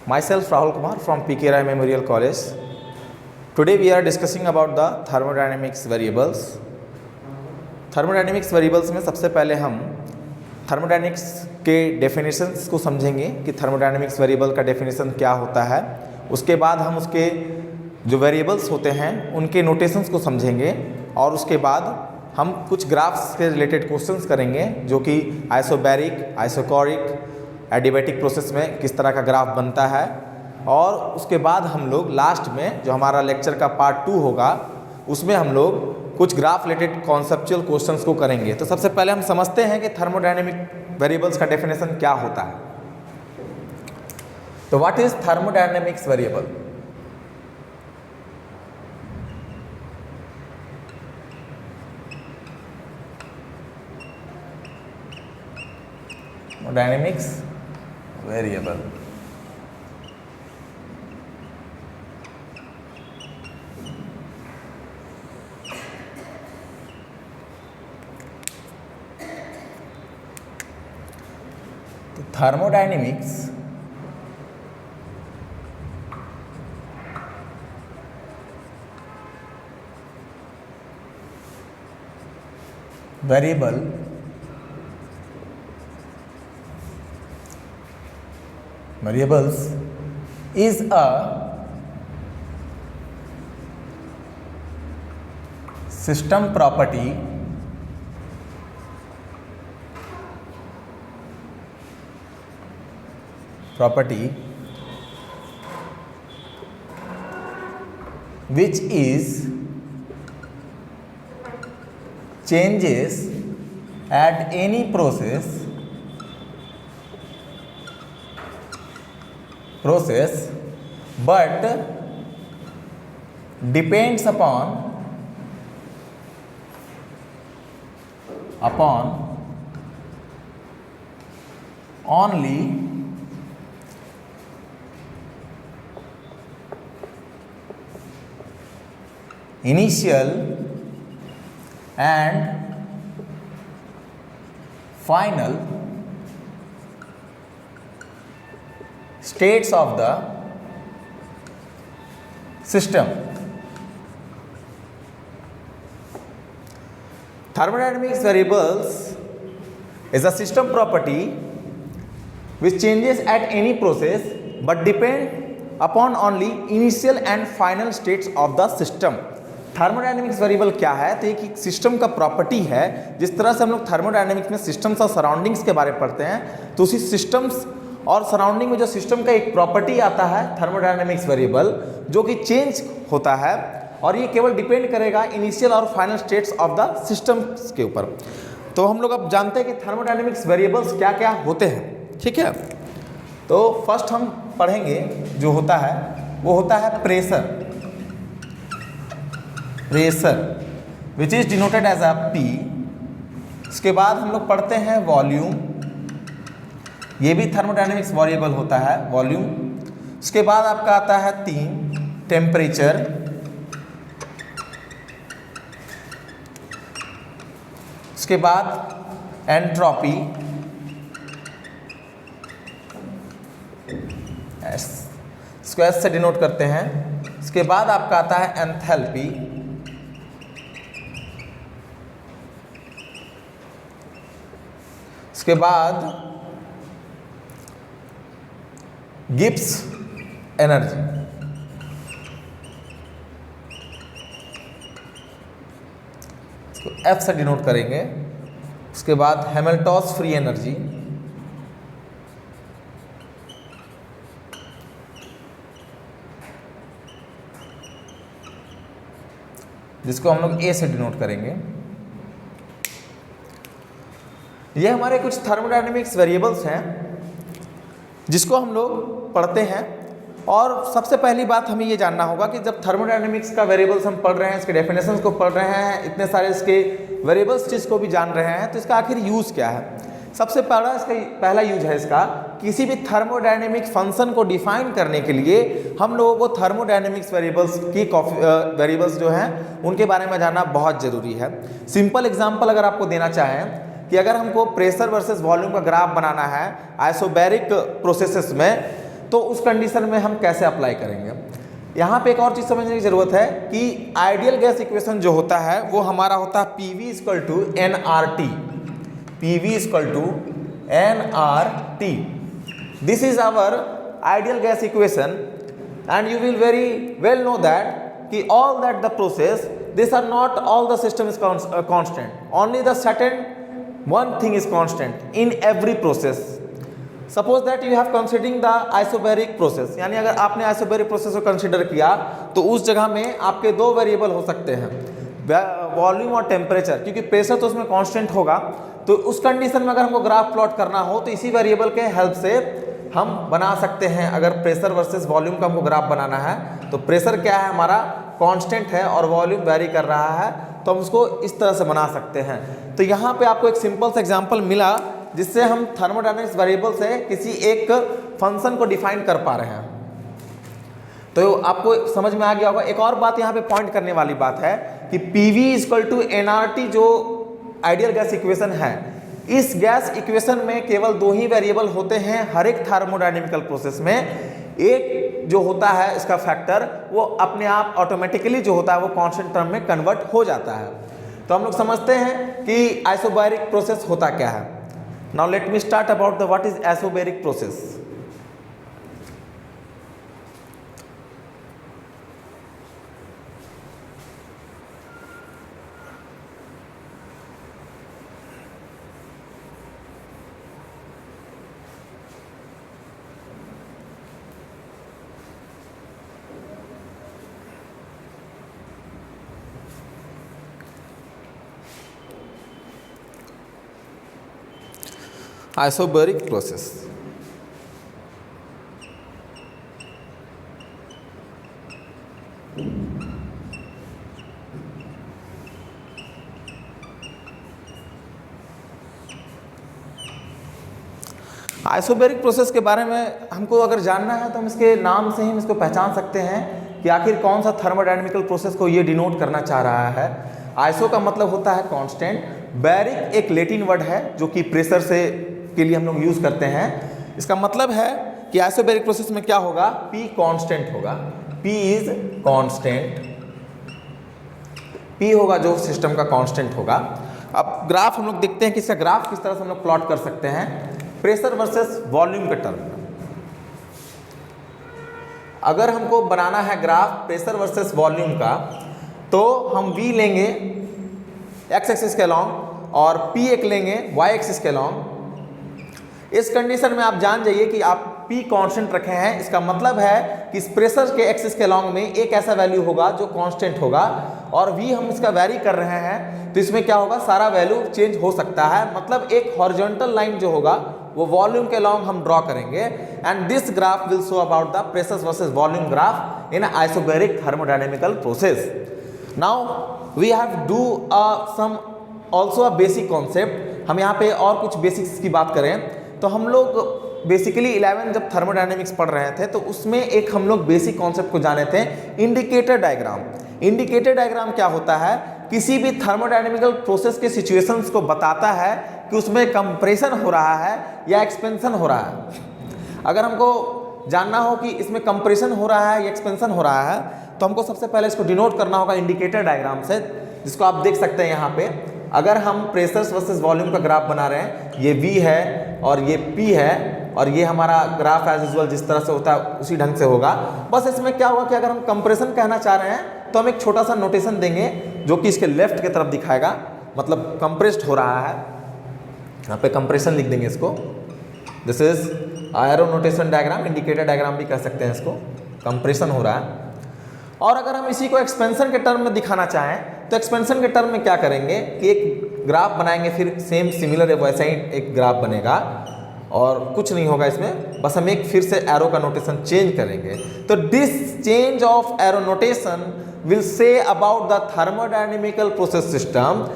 Myself Rahul Kumar from PK Rai Memorial College. Today we are discussing about the thermodynamics variables. Thermodynamics variables में सबसे पहले हम thermodynamics के definitions को समझेंगे कि थर्मोडायनेमिक्स वेरिएबल का डेफिनेशन क्या होता है। उसके बाद हम उसके जो वेरिएबल्स होते हैं उनके नोटेशंस को समझेंगे और उसके बाद हम कुछ ग्राफ्स के रिलेटेड क्वेश्चंस करेंगे जो कि आइसोबैरिक, आइसोकोरिक, एडियाबैटिक प्रोसेस में किस तरह का ग्राफ बनता है। और उसके बाद हम लोग लास्ट में जो हमारा लेक्चर का पार्ट 2 होगा उसमें हम लोग कुछ ग्राफ रिलेटेड कॉन्सेप्चुअल क्वेश्चंस को करेंगे। तो सबसे पहले हम समझते हैं कि थर्मोडायनेमिक वेरिएबल्स का डेफिनेशन क्या होता है। तो what is thermodynamics variable? Dynamics variable. तो thermodynamics variable variables is a system property which is changes at any process but depends upon only initial and final states of the system. Thermodynamics variables is a system property which changes at any process but depend upon only initial and final states of the system. Thermodynamics variable क्या है? तो एक system का property है। जिस तरह से हम लोग थर्मोडायनेमिक्स में सिस्टम्स और सराउंडिंग्स के बारे में पढ़ते हैं तो उसी सिस्टम्स और सराउंडिंग में जो सिस्टम का एक प्रॉपर्टी आता है थर्मोडायनेमिक्स वेरिएबल जो कि चेंज होता है और ये केवल डिपेंड करेगा इनिशियल और final states of the systems के ऊपर। तो हम लोग अब जानते हैं कि थर्मोडायनेमिक्स वेरिएबल्स क्या क्या होते हैं। ठीक है, तो फर्स्ट हम पढ़ेंगे जो होता है वो होता है pressure which is denoted as a P। इसके बाद हम लोग पढ़ते हैं वॉल्यूम, ये भी थर्मोडायनेमिक्स वेरिएबल होता है वॉल्यूम। उसके बाद आपका आता है 3 टेम्परेचर। उसके बाद एंट्रोपी, इसको एस से डिनोट करते हैं। उसके बाद आपका आता है एंथैल्पी। उसके बाद गिब्स एनर्जी, इसको F से डिनोट करेंगे। उसके बाद हैमिल्टॉस फ्री एनर्जी, जिसको हम लोग A से डिनोट करेंगे। ये हमारे कुछ थर्मोडायनेमिक्स वेरिएबल्स हैं जिसको हम लोग पढ़ते हैं। और सबसे पहली बात हमें ये जानना होगा कि जब थर्मोडायनेमिक्स का वेरिएबल्स हम पढ़ रहे हैं, इसके डेफिनेशंस को पढ़ रहे हैं, इतने सारे इसके वेरिएबल्स चीज़ को भी जान रहे हैं, तो इसका आखिर यूज़ क्या है? सबसे पहला यूज है इसका, किसी भी थर्मोडायनेमिक फंक्शन को डिफाइन करने के लिए हम लोगों को थर्मोडायनेमिक्स वेरिएबल्स जो हैं उनके बारे में जानना बहुत ज़रूरी है। सिंपल एग्जांपल अगर आपको देना चाहें कि अगर हमको प्रेशर वर्सेस वॉल्यूम का ग्राफ बनाना है आइसोबैरिक प्रोसेसेस में, तो उस कंडीशन में हम कैसे अप्लाई करेंगे। यहाँ पे एक और चीज़ समझने की ज़रूरत है कि आइडियल गैस इक्वेशन जो होता है वो हमारा होता है PV equal to nRT, PV equal to nRT। This is our ideal gas equation and you will very well know that कि all that the process, these are not all the system is constant, only the certain one thing is constant in every process. Suppose that you have considering the isobaric process, यानी अगर आपने isobaric process को consider किया तो उस जगह में आपके दो वेरिएबल हो सकते हैं, वॉल्यूम और टेम्परेचर, क्योंकि प्रेशर तो उसमें कांस्टेंट होगा। तो उस कंडीशन में अगर हमको ग्राफ प्लॉट करना हो तो इसी वेरिएबल के हेल्प से हम बना सकते हैं। अगर प्रेशर वर्सेस वॉल्यूम का हमको ग्राफ बनाना है तो प्रेशर क्या है हमारा कांस्टेंट है और वॉल्यूम वेरी कर रहा है, तो हम उसको इस तरह से बना सकते हैं। तो यहाँ पे आपको एक सिंपल सा एग्जांपल मिला जिससे हम थर्मोडायनेमिक्स वेरिएबल से किसी एक फंक्शन को डिफाइन कर पा रहे हैं। तो आपको समझ में आ गया होगा। एक और बात यहाँ पे पॉइंट करने वाली बात है कि PV इक्वल टू nRT जो आइडियल गैस इक्वेशन है, इस गैस इक्वेशन में केवल दो ही वेरिएबल होते हैं हर एक थर्मोडायनेमिकल प्रोसेस में। एक जो होता है इसका फैक्टर वो अपने आप ऑटोमेटिकली जो होता है वो कांस्टेंट टर्म में कन्वर्ट हो जाता है। तो हम लोग समझते हैं कि आइसोबैरिक प्रोसेस होता क्या है। Now let me start about the what is isobaric process. Isobaric process. Isobaric process के बारे में हमको अगर जानना है तो हम इसके नाम से ही हम इसको पहचान सकते हैं कि आखिर कौन सा थर्मोडायनेमिकल प्रोसेस को ये डिनोट करना चाह रहा है। आइसो का मतलब होता है कांस्टेंट, बैरिक एक लैटिन वर्ड है जो कि प्रेशर से के लिए हम लोग यूज करते हैं। इसका मतलब है कि आइसोबैरिक प्रोसेस में क्या होगा, P कांस्टेंट होगा, P इज कांस्टेंट, P होगा जो सिस्टम का कांस्टेंट होगा। अब ग्राफ हम लोग देखते हैं कि इसका ग्राफ किस तरह से हम लोग प्लॉट कर सकते हैं प्रेशर वर्सेस वॉल्यूम के टर्म में। अगर हमको बनाना है ग्राफ प्रेशर वर्सेस वॉल्यूम का तो हम V लेंगे x एक्सिस के अलॉन्ग और P एक लेंगे y एक्सिस के अलॉन्ग। इस कंडीशन में आप जान जाइए कि आप P कांस्टेंट रखे हैं, इसका मतलब है कि इस प्रेशर के एक्सिस के अलॉन्ग में एक ऐसा वैल्यू होगा जो कांस्टेंट होगा और V हम इसका वैरी कर रहे हैं तो इसमें क्या होगा, सारा वैल्यू चेंज हो सकता है। मतलब एक हॉरिजॉन्टल लाइन जो होगा वो वॉल्यूम के अलॉन्ग हम ड्रॉ करेंगे and this graph will show about the pressure versus volume graph in isobaric thermodynamical process. Now we have do some also a basic concept. हम यहाँ पे और कुछ बेसिक्स की बात करें तो हम लोग बेसिकली 11 जब थर्मोडायनेमिक्स पढ़ रहे थे तो उसमें एक हम लोग बेसिक कॉन्सेप्ट को जाने थे, इंडिकेटर डायग्राम। इंडिकेटर डायग्राम क्या होता है, किसी भी थर्मोडायनेमिकल प्रोसेस के सिचुएशंस को बताता है कि उसमें कंप्रेशन हो रहा है या एक्सपेंशन हो रहा है। अगर हमको जानना हो कि इसमें कंप्रेशन हो रहा है या एक्सपेंशन हो रहा है तो हमको सबसे पहले इसको डिनोट करना होगा इंडिकेटर डायग्राम से, जिसको आप देख सकते हैं यहाँ पे। अगर हम प्रेशर्स वर्सेस वॉल्यूम का ग्राफ बना रहे हैं, ये V है और ये P है और ये हमारा ग्राफ एज यूजुअल जिस तरह से होता है उसी ढंग से होगा। बस इसमें क्या होगा कि अगर हम कंप्रेशन कहना चाह रहे हैं तो हम एक छोटा सा नोटेशन देंगे जो कि इसके लेफ्ट की तरफ दिखाएगा, मतलब कंप्रेस्ड हो रहा है। यहाँ पे कंप्रेशन लिख देंगे इसको। This is arrow notation diagram, indicator diagram भी कह सकते हैं इसको, कंप्रेशन हो रहा है। और अगर हम इसी को एक्सपेंशन के टर्म में दिखाना चाहें तो एक्सपेंशन के टर्म में क्या करेंगे कि एक ग्राफ बनाएंगे, फिर सेम सिमिलर वैसा ही एक ग्राफ बनेगा और कुछ नहीं होगा इसमें, बस हम एक फिर से एरो का नोटेशन चेंज करेंगे। तो this change of arrow notation will say about the thermodynamical process system.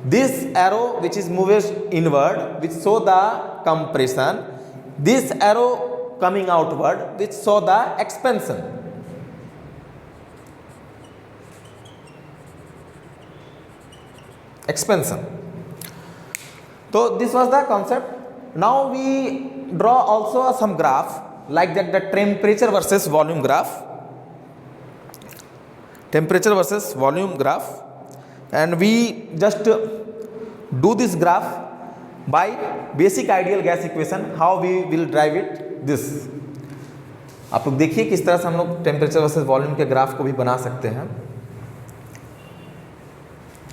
This arrow which is moved inward which show the compression, this arrow coming outward which show the expansion. Expansion. So this was the concept. Now we draw also some graph like that the temperature versus volume graph, temperature versus volume graph, and we just do this graph by basic ideal gas equation. How we will drive it this, आप लोग देखिए किस तरह से हम लोग temperature versus volume के graph को भी बना सकते हैं.